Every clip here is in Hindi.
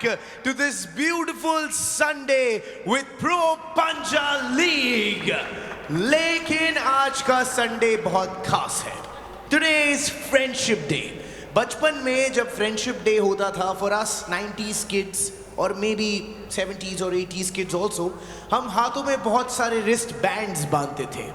back to this beautiful Sunday with Pro Punjab League. लेकिन आज का संडे बहुत खास है. Today is Friendship Day. बचपन में जब Friendship Day होता था for us 90s kids और maybe 70s और 80s kids also, हम हाथों में बहुत सारे wrist bands बांधते थे.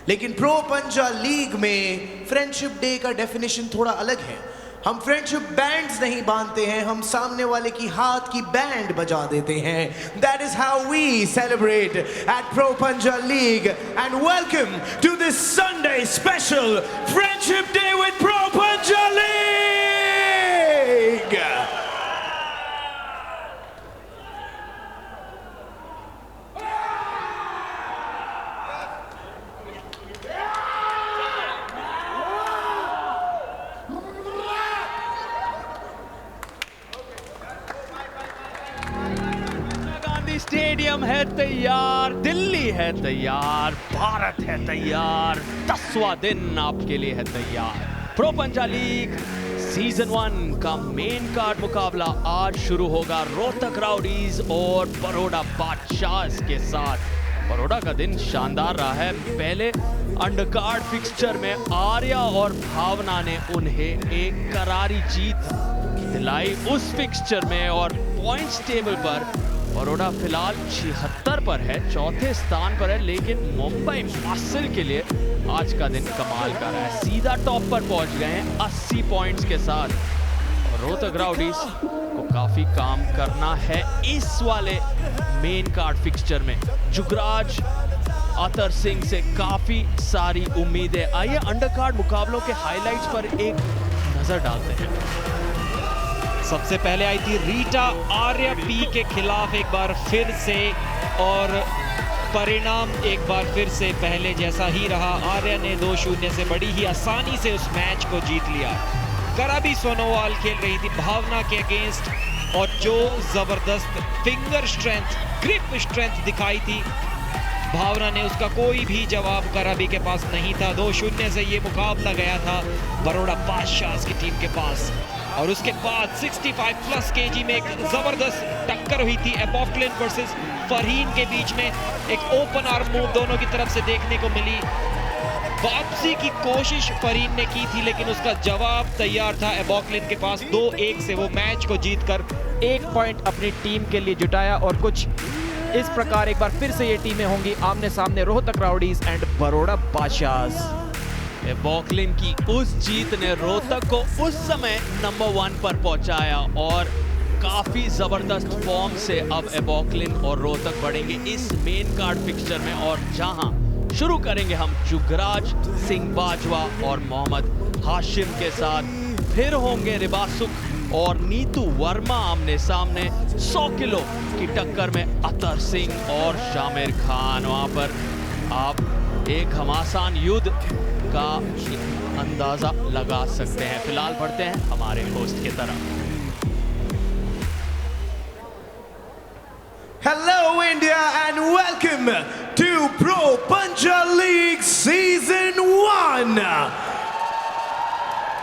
लेकिन प्रो पंजाब लीग में फ्रेंडशिप डे का डेफिनेशन थोड़ा अलग है. हम फ्रेंडशिप बैंड्स नहीं बांधते हैं, हम सामने वाले की हाथ की बैंड बजा देते हैं. That is how we celebrate at pro Punjab league. And welcome to this Sunday special friendship day with pro Punjab league. Stadium है तैयार, दिल्ली है तैयार, भारत है तैयार, 10वां दिन आपके लिए है तैयार. प्रो पंजाब लीग सीजन 1 का मेन कार्ड मुकाबला आज शुरू होगा रोहतक राउडीज और बड़ौदा बादशाह के साथ. बड़ौदा का दिन शानदार रहा है. पहले अंडरकार्ड फिक्सचर में आर्या और भावना ने उन्हें एक करारी जीत दिलाई उस फिक्सचर में, और पॉइंट्स टेबल पर बड़ौदा फिलहाल 76 पर है, चौथे स्थान पर है. लेकिन मुंबई मास्टर के लिए आज का दिन कमाल का रहा है. सीधा टॉप पर पहुंच गए हैं 80 पॉइंट्स के साथ. रोहतक राउडीज को काफी काम करना है इस वाले मेन कार्ड फिक्सचर में. जुगराज अतर सिंह से काफी सारी उम्मीदें. आइए अंडरकार्ड मुकाबलों के हाइलाइट्स पर एक नजर डालते हैं. सबसे पहले आई थी रीटा आर्या पी के खिलाफ एक बार फिर से, और परिणाम एक बार फिर से पहले जैसा ही रहा. आर्या ने 2-0 से बड़ी ही आसानी से उस मैच को जीत लिया. कराबी सोनोवाल खेल रही थी भावना के अगेंस्ट, और जो जबरदस्त फिंगर स्ट्रेंथ, ग्रिप स्ट्रेंथ दिखाई थी भावना ने, उसका कोई भी जवाब कराबी के पास नहीं था. 2-0 से ये मुकाबला गया था बड़ौदा बादशाह की टीम के पास. और उसके बाद 65+ केजी में एक जबरदस्त टक्कर हुई थी एबॉक्लिन वर्सेस फरहीन के बीच में. एक ओपन आर्म मूव दोनों की तरफ से देखने को मिली. वापसी की कोशिश फरहीन ने की थी, लेकिन उसका जवाब तैयार था एबॉक्लिन के पास. 2-1 से वो मैच को जीतकर 1 पॉइंट अपनी टीम के लिए जुटाया. और कुछ इस प्रकार एक बार फिर से ये टीमें होंगी आमने सामने, रोहतक राउडीज एंड बड़ौदा बादशाह. एबॉक्लिन की उस जीत ने रोहतक को उस समय नंबर 1 पर पहुंचाया, और काफी जबरदस्त फॉर्म से अब एबॉक्लिन और रोहतक बढ़ेंगे इस मेन कार्ड फिक्सचर में. और जहां शुरू करेंगे हम जुगराज सिंह बाजवा और मोहम्मद हाशिम के साथ. फिर होंगे रिबासुक और नीतू वर्मा आमने सामने. 100 किलो की टक्कर में अतर सिंह और शामिर खान. वहां पर आप एक घमासान युद्ध का अंदाजा लगा सकते हैं. फिलहाल बढ़ते हैं हमारे होस्ट की तरफ. Hello India and welcome to Pro Punjab League Season 1.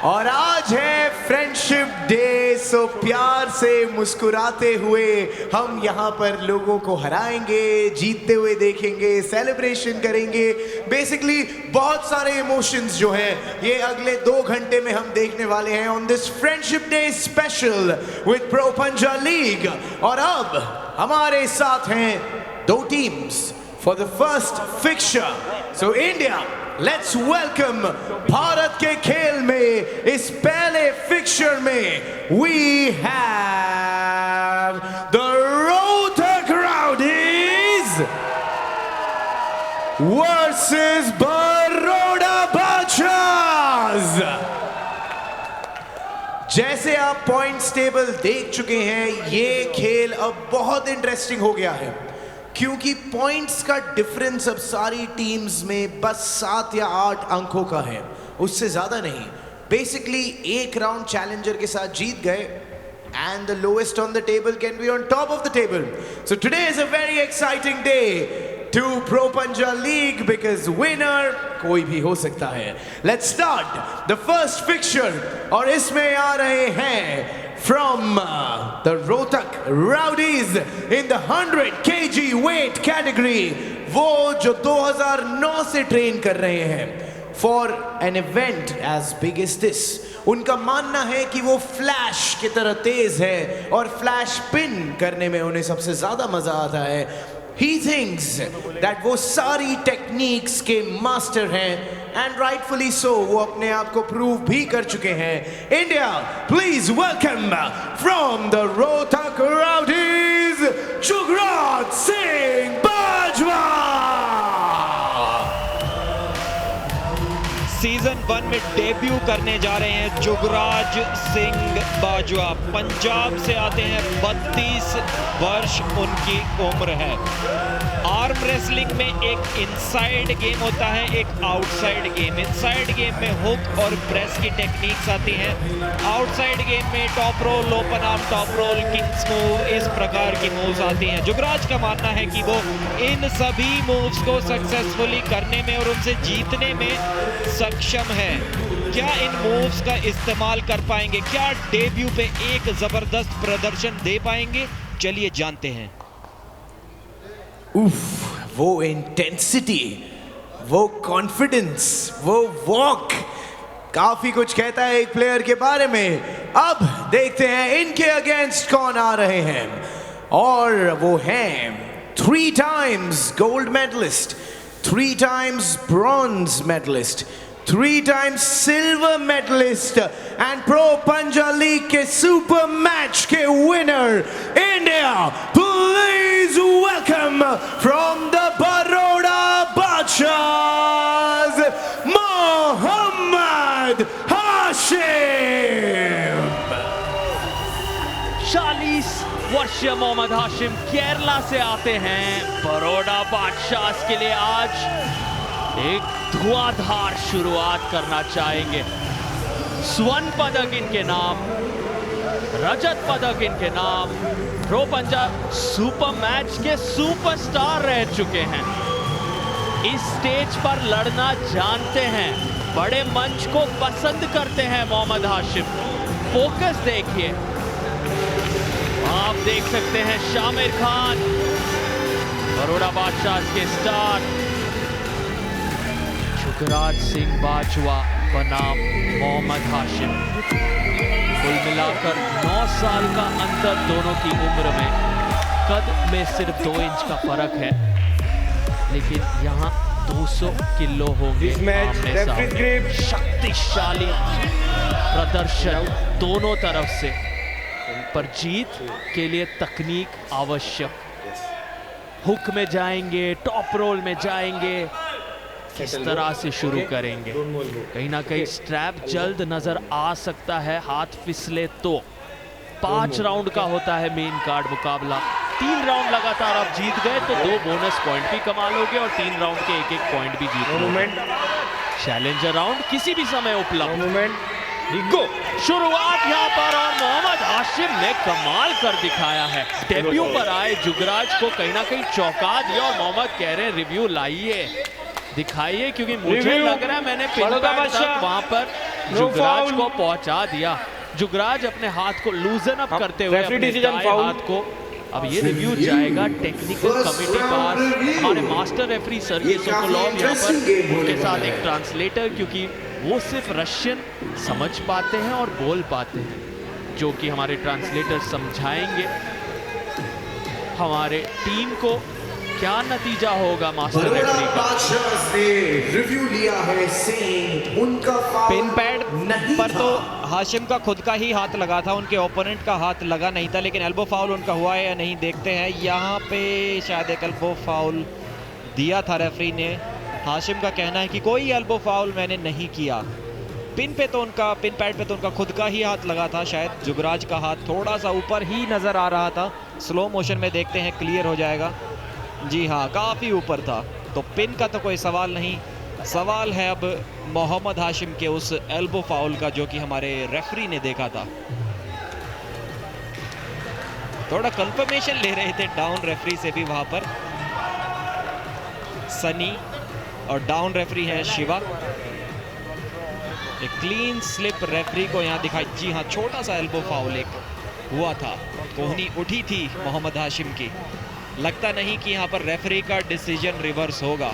और आज है फ्रेंडशिप डे, सो प्यार से मुस्कुराते हुए हम यहाँ पर लोगों को हराएंगे, जीतते हुए देखेंगे, सेलिब्रेशन करेंगे. बेसिकली बहुत सारे इमोशंस जो हैं ये अगले 2 घंटे में हम देखने वाले हैं on this friendship day special with pro Punjab league. और अब हमारे साथ हैं 2 teams for the first fixture. So India, let's welcome Bharat के खेल में इस पहले फिक्सचर में we have the Rohtak rowdies versus Baroda Badshah. जैसे आप पॉइंट्स टेबल देख चुके हैं, ये खेल अब बहुत इंटरेस्टिंग हो गया है, क्योंकि पॉइंट्स का डिफरेंस अब सारी टीम्स में बस 7 या 8 अंकों का है, उससे ज्यादा नहीं. बेसिकली एक राउंड चैलेंजर के साथ जीत गए and the lowest on the table can be on top of the table. So today is a very exciting day to Pro Punjab League because winner कोई भी हो सकता है. Let's start the first fixture और इसमें आ रहे हैं from the Rohtak Rowdies in the 100 kg weight category, वो जो 2009 से ट्रेन कर रहे हैं for an event as big as this. उनका मानना है कि वो फ्लैश की तरह तेज है और फ्लैश पिन करने में उन्हें सबसे ज्यादा मजा आता है. He thinks that वो सारी टेक्निक्स के मास्टर हैं and rightfully so. वो अपने आप को प्रूव भी कर चुके हैं. India, please welcome from the Rohtak Rowdies, Jugraj Singh Bajwa. Season 1 में डेब्यू करने जा रहे हैं जुगराज सिंह बाजवा. पंजाब से आते हैं, 32 वर्ष उनकी उम्र है. आर्म रेसलिंग में एक इनसाइड गेम होता है, एक आउटसाइड गेम. इनसाइड गेम में हुक और प्रेस की टेक्निक्स आती हैं. आउटसाइड गेम में top roll, open arm top roll, kings move, इस प्रकार की मूव्स आती हैं. जुगराज का मानना है कि वो इन सभी मूव्स को सक्सेसफुली करने में और उनसे जीतने में सक्षम है. क्या इन मूव्स का इस्तेमाल कर पाएंगे? क्या डेब्यू पे एक जबरदस्त प्रदर्शन दे पाएंगे? चलिए जानते हैं. उफ, वो इंटेंसिटी, वो कॉन्फिडेंस, वो वॉक, काफी कुछ कहता है एक प्लेयर के बारे में. अब देखते हैं इनके अगेंस्ट कौन आ रहे हैं. और वो हैं 3 times gold medalist, 3 times bronze medalist, 3 times silver medalist and pro Panja league के सुपर मैच के winner. India, please welcome from the Baroda Badshahs, Mohammad Hashim. 40 वर्षीय मोहम्मद हाशिम केरला से आते हैं. बरोड़ा बादशाहs के लिए आज एक धुआंधार शुरुआत करना चाहेंगे. स्वर्ण पदक इनके नाम, रजत पदक इनके नाम. प्रो पंजाब सुपर मैच के सुपरस्टार रह चुके हैं. इस स्टेज पर लड़ना जानते हैं, बड़े मंच को पसंद करते हैं मोहम्मद हाशिम. फोकस देखिए, आप देख सकते हैं शामिर खान, बरोड़ा बादशाहs के स्टार जुगराज सिंह बाजवा बनाम मोहम्मद हाशिम. कुल मिलाकर 9 साल का अंतर दोनों की उम्र में. कद में सिर्फ 2 इंच का फर्क है, लेकिन यहाँ 200 किलो होंगे आमने सामने. शक्तिशाली प्रदर्शन दोनों तरफ से, पर जीत के लिए तकनीक आवश्यक. हुक में जाएंगे, टॉप रोल में जाएंगे, किस तरह से शुरू करेंगे. कहीं ना कहीं स्ट्रैप जल्द नजर आ सकता है, हाथ फिसले तो. 5 राउंड का होता है मेन कार्ड मुकाबला. 3 राउंड लगातार आप जीत गए तो 2 बोनस पॉइंट भी कमा लोगे और 3 राउंड के 1-1 पॉइंट भी जीत लोगे. चैलेंजर राउंड किसी भी समय उपलब्ध. शुरुआत यहाँ पर और मोहम्मद हाशिम ने कमाल कर दिखाया है. डेब्यू पर आए जुगराज को कहीं ना कहीं चौंका दिया और मोहम्मद कह रहे हैं रिव्यू लाइए, दिखाइए, क्योंकि मुझे लग रहा है मैंने पिन पैड तक वहां पर जुगराज को पहुंचा दिया. जुगराज अपने हाथ को लूजन अप करते हुए अपने दाएं हाथ को. अब ये रिव्यू जाएगा टेक्निकल कमेटी पास. हमारे मास्टर रेफरी सर्गी सोकोलॉव यहाँ पर, उनके साथ एक ट्रांसलेटर, क्योंकि वो सिर्फ रशियन समझ पाते हैं और बोल पाते हैं, जो कि हमारे ट्रांसलेटर समझाएंगे हमारे टीम को क्या नतीजा होगा मास्टर रेफरी का. रिव्यू लिया है, उनका पिन पैड पर तो हाशिम का खुद का ही हाथ लगा था, उनके ओपोनेंट का हाथ लगा नहीं था. लेकिन एल्बो फाउल उनका हुआ है या नहीं देखते हैं. यहाँ पे शायद एक एल्बो फाउल दिया था रेफरी ने. हाशिम का कहना है कि कोई एल्बो फाउल मैंने नहीं किया. पिन पैड पे तो उनका खुद का ही हाथ लगा था. शायद जुगराज का हाथ थोड़ा सा ऊपर ही नजर आ रहा था. स्लो मोशन में देखते हैं, क्लियर हो जाएगा. जी हाँ, काफ़ी ऊपर था. तो पिन का तो कोई सवाल नहीं. सवाल है अब मोहम्मद हाशिम के उस एल्बो फाउल का, जो कि हमारे रेफरी ने देखा था. थोड़ा कंफर्मेशन ले रहे थे डाउन रेफरी से भी वहां पर. सनी और डाउन रेफरी है शिवा. एक क्लीन स्लिप रेफरी को यहाँ दिखाई। जी हाँ, छोटा सा एल्बो फाउल एक हुआ था, कोहनी उठी थी मोहम्मद हाशिम की। लगता नहीं कि यहाँ पर रेफरी का डिसीजन रिवर्स होगा।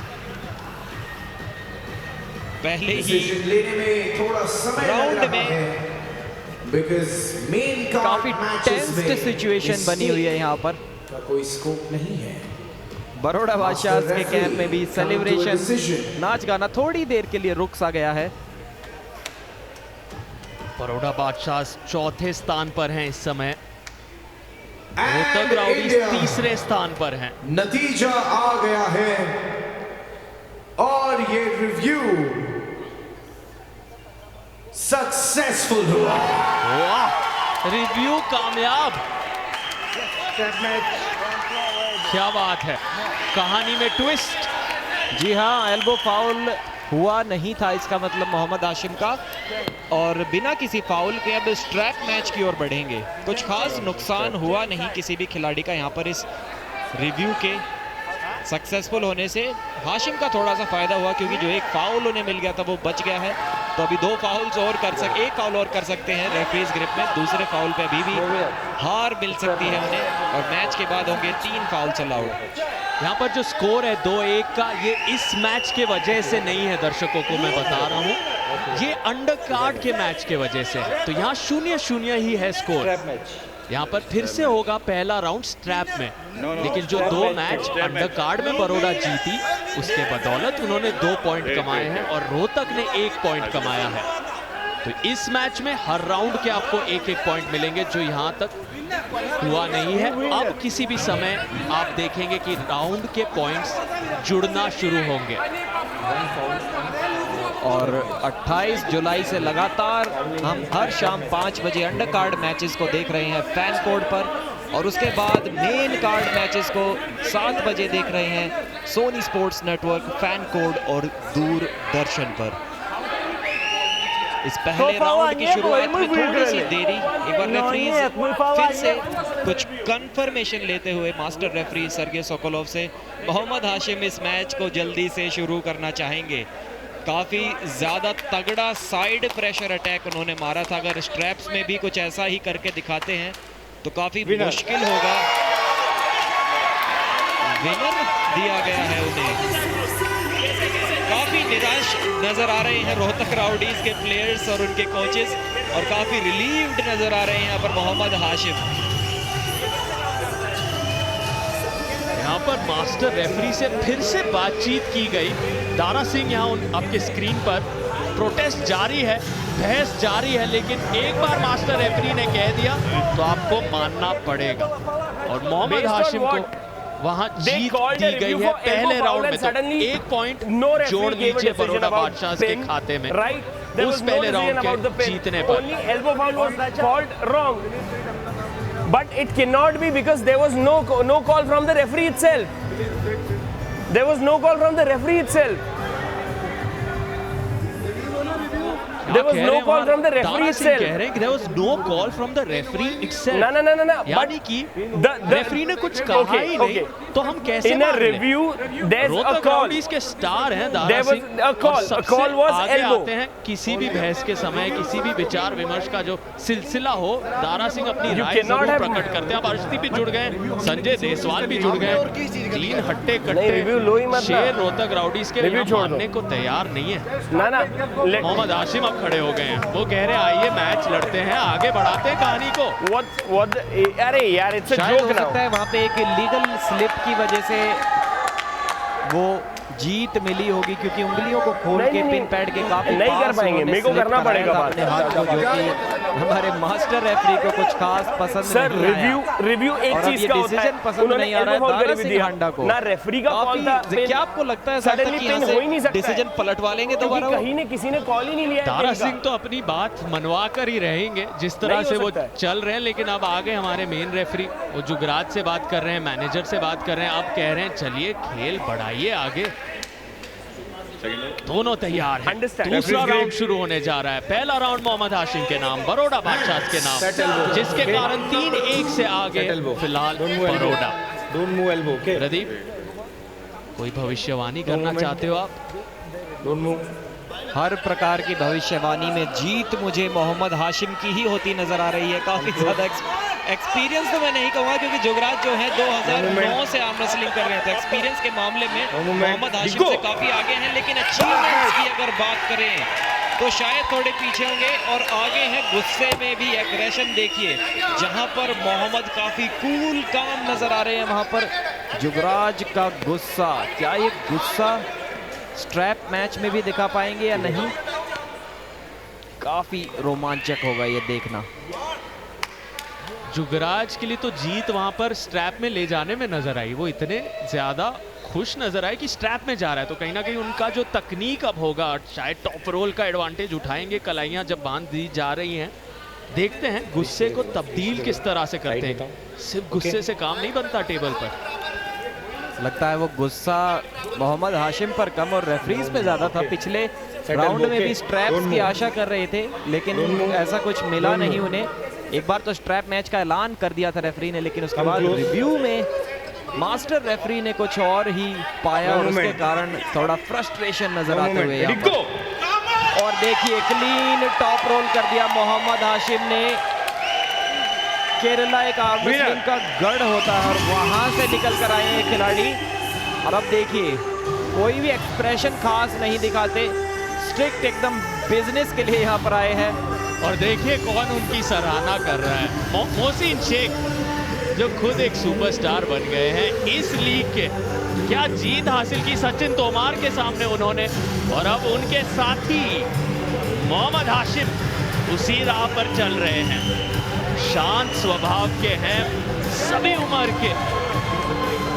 पहले ही लेने में थोड़ा समय राउंड में काफी टेंस्ड सिचुएशन बनी हुई है यहाँ पर। कोई स्कोप नहीं है। बड़ौदा बादशाह के कैंप में भी सेलिब्रेशन, नाच गाना थोड़ी देर के लिए रुक सा गया है। बड़ौदा बादशाह चौथे स्थान पर हैं इस समय, रोहतक राउडीज तीसरे स्थान पर हैं। नतीजा आ गया है और ये रिव्यू सक्सेसफुल हुआ। वाह, रिव्यू कामयाब। क्या बात है, कहानी में ट्विस्ट। जी हाँ, एल्बो फाउल हुआ नहीं था, इसका मतलब मोहम्मद हाशिम का। और बिना किसी फाउल के अब स्ट्रैप मैच की ओर बढ़ेंगे। कुछ खास नुकसान हुआ नहीं किसी भी खिलाड़ी का यहाँ पर इस रिव्यू के सक्सेसफुल होने से। हाशिम का थोड़ा सा फायदा हुआ क्योंकि जो एक फाउल उन्हें मिल गया था वो बच गया है, तो अभी एक फाउल और कर सकते हैं रेफरीज ग्रिप में। दूसरे फाउल पे अभी भी हार मिल सकती है उन्हें और मैच के बाद होंगे 3 फाउल चल आउट। यहाँ पर जो स्कोर है 2-1 का, ये इस मैच के वजह से नहीं है, दर्शकों को मैं बता रहा हूँ, ये अंडर कार्ड के मैच के वजह से है। तो यहाँ 0-0 ही है स्कोर। यहाँ पर फिर से होगा पहला राउंड स्ट्रैप में, लेकिन जो 2 मैच अंडर कार्ड में बड़ौदा जीती उसके बदौलत उन्होंने 2 पॉइंट कमाए हैं और रोहतक ने 1 पॉइंट कमाया है। तो इस मैच में हर राउंड के आपको 1-1 पॉइंट मिलेंगे, जो यहाँ तक हुआ नहीं है। अब किसी भी समय आप देखेंगे कि राउंड के पॉइंट्स जुड़ना शुरू होंगे। और 28 जुलाई से लगातार हम हर शाम 5 बजे अंडर कार्ड मैचेस को देख रहे हैं फैन कोड पर, और उसके बाद मेन कार्ड मैचेस को 7 बजे देख रहे हैं Sony sports network, fan code और दूरदर्शन पर। इस पहले राउंड की शुरुआत में थोड़ी सी देरी, एक बार रेफरीज फिर से कुछ कंफर्मेशन लेते हुए मास्टर रेफरी सर्गे सोकोलोव से मोहम्मद हाशिम इस मैच को जल्दी से शुरू करना चाहेंगे। काफ़ी ज़्यादा तगड़ा साइड प्रेशर अटैक उन्होंने मारा था। अगर स्ट्रैप्स में भी कुछ ऐसा ही करके दिखाते हैं तो काफ़ी मुश्किल होगा। विनर दिया गया है उन्हें। काफ़ी निराश नज़र आ रहे हैं रोहतक राउडीज के प्लेयर्स और उनके कोचेस, और काफ़ी रिलीव्ड नज़र आ रहे हैं यहाँ पर मोहम्मद हाशिम। यहाँ पर मास्टर रेफरी से फिर से बातचीत की गई। दारा सिंह यहाँ आपके स्क्रीन पर, प्रोटेस्ट जारी है, बहस जारी है, लेकिन एक बार मास्टर रेफरी ने कह दिया तो आपको मानना पड़ेगा। और मोहम्मद हाशिम को वहां जीत दी गई है पहले राउंड में। तो 1 पॉइंट जोड़ लीजिए बड़ौदा बादशाह के खाते में उस पहले राउंड के जीतने पर। But it cannot be because there was no call from the referee itself. There was no call from the referee itself. There was no call from the referee itself. कह रहे हैं कि there was no call from the referee itself. No. यानी कि रेफरी ने कुछ कहा ही नहीं, तो हम कैसे in a review there's a call. इसके स्टार हैं Dara There was Singh, a call. A call was आगे elbow. आते हैं किसी भी बहस के समय, किसी भी विचार विमर्श का जो सिलसिला हो, दारा सिंह अपनी राय जरूर प्रकट करते हैं। अब अर्शदीप भी जुड़ गए, संजय देसवाल भी जुड़ गए, 3 हट्टे कट्टे शेर रोहतक राउडीज के मानने को तैयार नहीं है। ना मोहम्मद हाशिम अब खड़े हो गए हैं, वो कह रहे आइए मैच लड़ते हैं, आगे बढ़ाते हैं कहानी को। अरे यार इट्स अ शायद जोक हो नाउ। सकता है वहाँ पे एक लीगल स्लिप की वजह से वो जीत मिली होगी, क्योंकि उंगलियों को खोल के पिन पैड के काफी नहीं कर पास पाएंगे, उन्होंने मेरे को slip करना कराया पड़ेगा था बात। अपने हाथ को, जो कि हमारे मास्टर रेफरी को कुछ खास पसंद सर नहीं आया। रिव्यू एक और अब चीज ये का होता डिसीजन है, पसंद उन्होंने नहीं आ रहा है elbow foul दारा कर भी सिंह दिया। हांडा को। ना रेफरी का कॉल था, क्या आपको लगता है Suddenly कि यहाँ pin हो ही नहीं से सकता है। डिसीजन पलटवा लेंगे दोबारा? कहीं ने किसी ने कॉल ही नहीं लिया। दारा सिंह तो अपनी बात मनवा कर ही रहेंगे जिस तरह नहीं हो से वो सकता है। चल रहे हैं, लेकिन अब आगे हमारे मेन रेफरी वो जुगराज से बात कर रहे हैं, मैनेजर से बात कर रहे हैं, अब कह रहे हैं चलिए खेल बढ़ाइए आगे। दोनों तैयार हैं। दूसरा राउंड शुरू होने जा रहा है। पहला राउंड मोहम्मद हाशिम के नाम, बड़ौदा बादशाह के नाम, जिसके कारण 3-1 से आगे फिलहाल बड़ौदा। प्रदीप, कोई भविष्यवाणी करना चाहते हो आप? हर प्रकार की भविष्यवाणी में जीत मुझे मोहम्मद हाशिम की ही होती नजर आ रही है। काफी ज्यादा एक्सपीरियंस तो मैं नहीं कहूँगा, क्योंकि जुगराज जो है 2009 से आर्म रेसलिंग कर रहे हैं, तो एक्सपीरियंस के मामले में मोहम्मद हाशिम से काफी आगे हैं। लेकिन अचीवमेंट्स की अगर बात करें तो शायद थोड़े पीछे होंगे और आगे हैं गुस्से में भी। एग्रेशन देखिए, जहां पर मोहम्मद काफी कूल काम नजर आ रहे हैं, वहां पर जुगराज का गुस्सा। क्या ये गुस्सा स्ट्रैप मैच में भी दिखा पाएंगे या नहीं? काफी रोमांचक होगा ये देखना। जुगराज के लिए तो जीत वहां पर स्ट्रैप में ले जाने में नजर आई। वो इतने ज्यादा खुश नजर आए कि स्ट्रैप में जा रहा है, तो कहीं ना कहीं उनका जो तकनीक अब होगा, शायद टॉप रोल का एडवांटेज उठाएंगे। कलाइयां जब बांध दी जा रही हैं, देखते हैं गुस्से को तब्दील किस तरह से करते हैं। सिर्फ गुस्से से काम नहीं बनता टेबल पर। लगता है वो गुस्सा मोहम्मद हाशिम पर कम और रेफरीज पे ज्यादा था। पिछले राउंड में भी स्ट्रैप्स की आशा कर रहे थे, लेकिन ऐसा कुछ मिला नहीं उन्हें। एक बार तो स्ट्रैप मैच का ऐलान कर दिया था रेफरी ने, लेकिन उसके बाद रिव्यू में मास्टर रेफरी ने कुछ और ही पाया और उसके कारण थोड़ा फ्रस्ट्रेशन नजर आते हुए यहाँ पर। और देखिए क्लीन टॉप रोल कर दिया मोहम्मद हाशिम ने। केरला एक आर्म रेसलिंग का गढ़ होता है और वहां से निकल कर आए हैं खिलाड़ी। और अब देखिए कोई भी एक्सप्रेशन खास नहीं दिखाते, स्ट्रिक्ट एकदम बिजनेस के लिए यहाँ पर आए हैं। और देखिए कौन उनकी सराहना कर रहा है, मोहसिन शेख, जो खुद एक सुपरस्टार बन गए हैं इस लीग के। क्या जीत हासिल की सचिन तोमार के सामने उन्होंने, और अब उनके साथी मोहम्मद हाशिम उसी राह पर चल रहे हैं। शांत स्वभाव के हैं, सभी उम्र के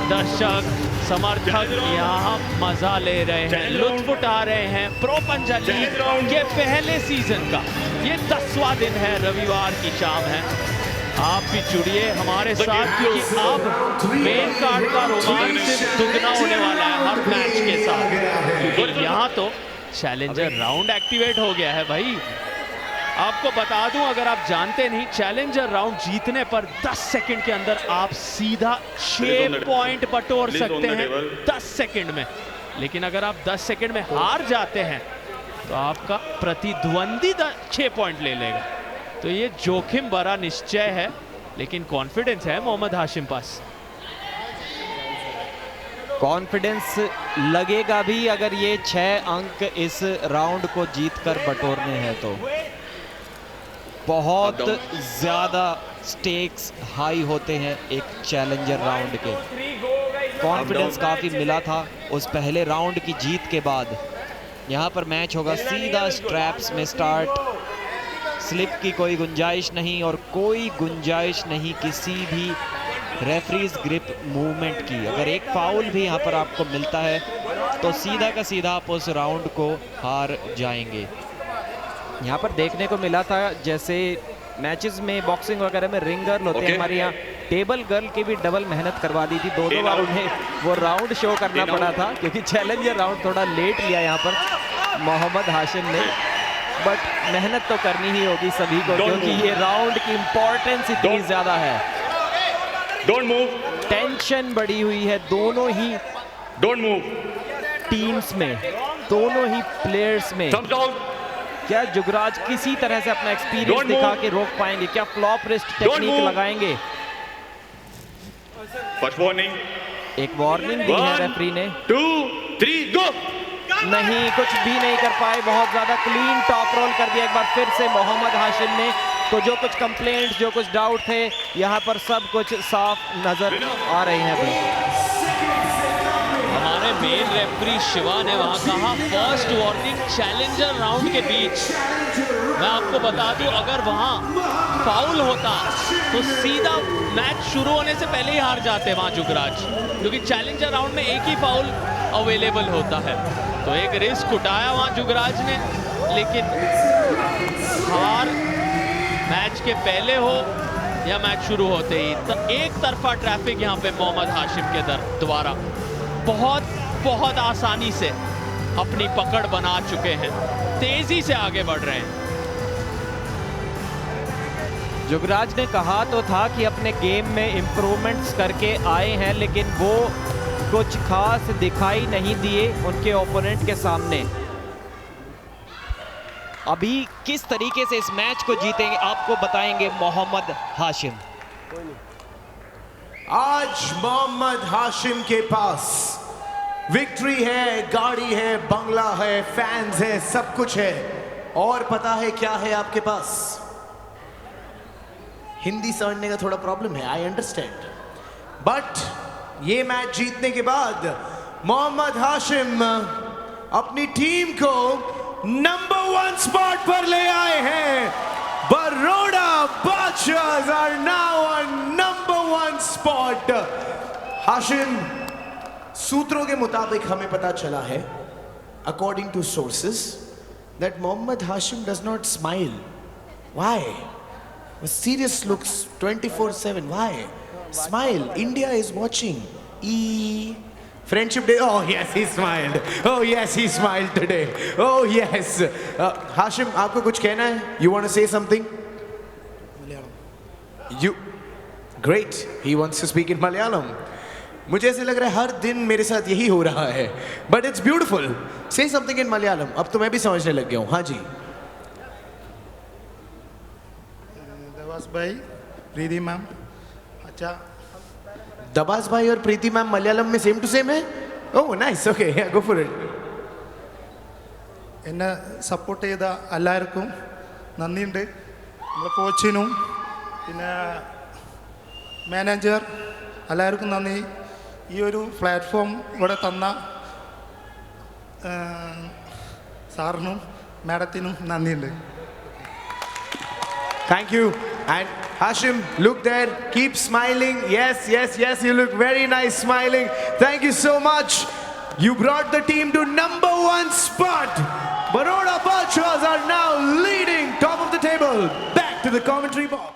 दर्शक समर्थक यहाँ मजा ले रहे हैं, लुत्फ उठा रहे हैं। प्रो पंजाब लीग के पहले सीजन का ये 10वां दिन है, रविवार की शाम है। आप भी जुड़िए हमारे साथ, क्योंकि अब मेन कार्ड का रोमांच दुगना होने वाला है हर मैच के साथ। क्योंकि यहाँ तो चैलेंजर राउंड एक्टिवेट हो गया है भाई। आपको बता दूं, अगर आप जानते नहीं, चैलेंजर राउंड जीतने पर 10 सेकंड के अंदर आप सीधा 6 पॉइंट बटोर सकते हैं 10 सेकंड में। लेकिन अगर आप 10 सेकंड में हार जाते हैं तो आपका प्रतिद्वंदी 6 पॉइंट ले लेगा। तो ये जोखिम भरा निश्चय है, लेकिन कॉन्फिडेंस है मोहम्मद हाशिम पास। कॉन्फिडेंस लगेगा भी अगर ये 6 अंक इस राउंड को जीतकर बटोरने हैं तो। बहुत ज्यादा स्टेक्स हाई होते हैं एक चैलेंजर राउंड के। कॉन्फिडेंस काफी मिला था उस पहले राउंड की जीत के बाद। यहाँ पर मैच होगा सीधा स्ट्रैप्स में स्टार्ट। स्लिप की कोई गुंजाइश नहीं और कोई गुंजाइश नहीं किसी भी रेफरीज ग्रिप मूवमेंट की। अगर एक फाउल भी यहाँ पर आपको मिलता है तो सीधा का सीधा आप उस राउंड को हार जाएंगे। यहाँ पर देखने को मिला था जैसे मैचेस में बॉक्सिंग वगैरह में रिंग गर्ल होते हैं, हमारे यहाँ टेबल गर्ल की भी डबल मेहनत करवा दी थी। 2-2 बार उन्हें वो राउंड शो करना पड़ा था, क्योंकि चैलेंजर राउंड थोड़ा लेट लिया यहाँ पर मोहम्मद हाशिम ने। बट मेहनत तो करनी ही होगी सभी को, क्योंकि ये राउंड की इंपॉर्टेंस इतनी ज्यादा है। Don't move. टेंशन बढ़ी हुई है दोनों ही Don't move. टीम्स में, दोनों ही प्लेयर्स में। Thumbs down. क्या जुगराज किसी तरह से अपना एक्सपीरियंस दिखा के रोक पाएंगे? क्या फ्लॉप रिस्ट टेक्निक लगाएंगे? First warning. एक वार्निंग दी है रेफरी ने। 2, 3, go. नहीं, कुछ भी नहीं कर पाए। बहुत ज्यादा क्लीन टॉप रोल कर दिया एक बार फिर से मोहम्मद हाशिम ने। तो जो कुछ कंप्लेंट्स, जो कुछ डाउट थे, यहाँ पर सब कुछ साफ नजर आ रहे हैं अभी। हमारे मेन रेफरी शिवा ने वहां कहा फर्स्ट वार्निंग चैलेंजर राउंड के बीच। मैं आपको बता दूं, अगर वहां फाउल होता तो सीधा मैच शुरू होने से पहले ही हार जाते वहां जुगराज, क्योंकि चैलेंजर राउंड में एक ही फाउल अवेलेबल होता है। तो एक रिस्क उठाया वहां जुगराज ने, लेकिन हार मैच के पहले हो या मैच शुरू होते ही एक तरफा ट्रैफिक यहाँ पे मोहम्मद हाशिम के द्वारा बहुत आसानी से अपनी पकड़ बना चुके हैं, तेजी से आगे बढ़ रहे हैं। जुगराज ने कहा तो था कि अपने गेम में इंप्रूवमेंट्स करके आए हैं, लेकिन वो कुछ खास दिखाई नहीं दिए उनके ओपोनेंट के सामने। अभी किस तरीके से इस मैच को जीतेंगे आपको बताएंगे मोहम्मद हाशिम। आज मोहम्मद हाशिम के पास विक्ट्री है, गाड़ी है, बंगला है, फैंस है, सब कुछ है। और पता है क्या है आपके पास? हिंदी समझने का थोड़ा प्रॉब्लम है, आई अंडरस्टैंड, बट ये मैच जीतने के बाद मोहम्मद हाशिम अपनी टीम को नंबर 1 स्पॉट पर ले आए हैं। Baroda बादशाहs are now on number 1 spot. Hashim, सूत्रों के मुताबिक हमें पता चला है, according to sources, that Mohammad Hashim does not smile. Why? A serious looks 24/7. Why? Smile. India is watching. Friendship Day. Oh yes, he smiled. Oh yes, he smiled today. Oh yes. Hashim, आपको कुछ कहना है? You want to say something? You. Great. He wants to speak in Malayalam. मुझे ऐसे लग रहा है हर दिन मेरे साथ यही हो रहा है, बट इट्स ब्यूटिफुल। से समथिंग इन मलयालम। अब तो मैं भी समझने लग गया हूँ। हाँ जी। दबास भाई, प्रीति मैम, अच्छा। दबास भाई और प्रीति मैम मलयालम में सेम टू सेम है? Oh nice, okay, go for it. എന്നെ സപ്പോർട്ട് ചെയ്ത എല്ലാവർക്കും നന്ദിയുണ്ട്. നമ്മുടെ കോച്ചിനും പിന്നെ മാനേജർ എല്ലാവർക്കും നന്ദി. ഈ ഒരു പ്ലാറ്റ്ഫോം ഇവിടെ തന്ന സാറിനും മാഡത്തിനും നന്ദിയുണ്ട്. Thank you. And Hashim, look there, keep smiling. Yes, yes, yes, you look very nice smiling. Thank you so much. You brought the team to number 1 spot. Baroda Baadshahs are now leading top of the table. Back to the commentary box.